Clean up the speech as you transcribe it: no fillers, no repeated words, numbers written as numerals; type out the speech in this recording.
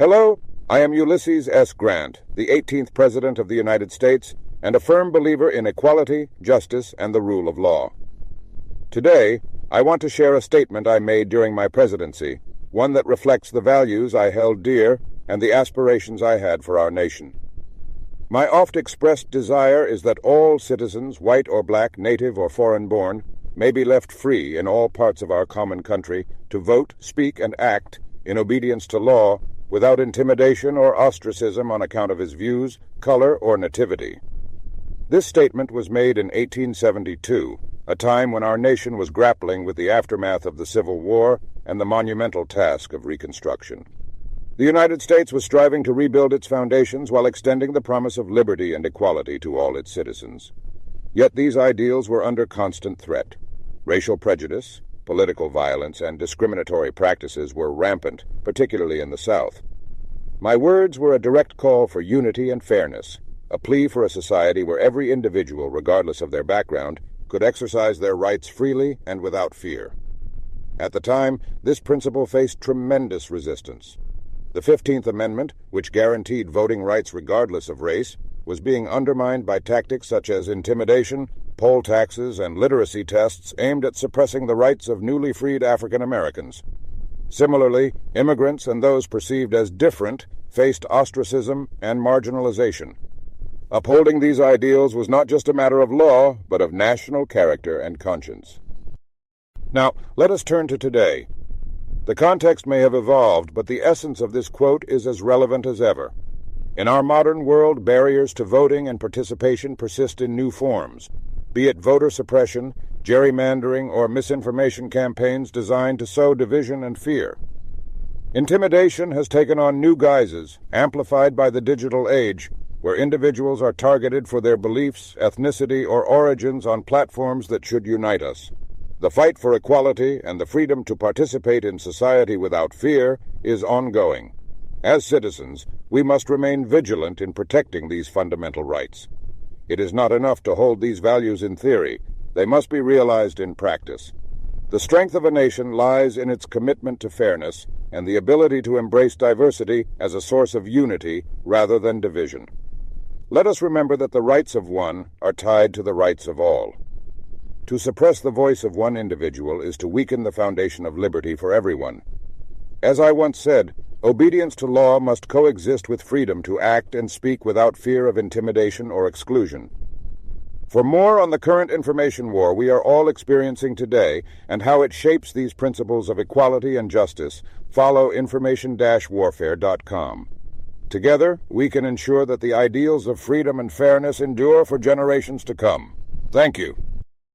Hello, I am Ulysses S. Grant, the 18th President of the United States, and a firm believer in equality, justice, and the rule of law. Today, I want to share a statement I made during my presidency, one that reflects the values I held dear and the aspirations I had for our nation. My oft-expressed desire is that all citizens, white or black, native or foreign-born, may be left free in all parts of our common country to vote, speak, and act in obedience to law without intimidation or ostracism on account of his views, color, or nativity. This statement was made in 1872, a time when our nation was grappling with the aftermath of the Civil War and the monumental task of Reconstruction. The United States was striving to rebuild its foundations while extending the promise of liberty and equality to all its citizens. Yet these ideals were under constant threat. Racial prejudice, political violence, and discriminatory practices were rampant, particularly in the South. My words were a direct call for unity and fairness, a plea for a society where every individual, regardless of their background, could exercise their rights freely and without fear. At the time, this principle faced tremendous resistance. The 15th Amendment, which guaranteed voting rights regardless of race, was being undermined by tactics such as intimidation, poll taxes, and literacy tests aimed at suppressing the rights of newly freed African Americans. Similarly, immigrants and those perceived as different faced ostracism and marginalization. Upholding these ideals was not just a matter of law, but of national character and conscience. Now, let us turn to today. The context may have evolved, but the essence of this quote is as relevant as ever. In our modern world, barriers to voting and participation persist in new forms, be it voter suppression, gerrymandering, or misinformation campaigns designed to sow division and fear. Intimidation has taken on new guises, amplified by the digital age, where individuals are targeted for their beliefs, ethnicity, or origins on platforms that should unite us. The fight for equality and the freedom to participate in society without fear is ongoing. As citizens, we must remain vigilant in protecting these fundamental rights. It is not enough to hold these values in theory. They must be realized in practice. The strength of a nation lies in its commitment to fairness and the ability to embrace diversity as a source of unity rather than division. Let us remember that the rights of one are tied to the rights of all. To suppress the voice of one individual is to weaken the foundation of liberty for everyone. As I once said, obedience to law must coexist with freedom to act and speak without fear of intimidation or exclusion. For more on the current information war we are all experiencing today and how it shapes these principles of equality and justice, follow information-warfare.com. Together, we can ensure that the ideals of freedom and fairness endure for generations to come. Thank you.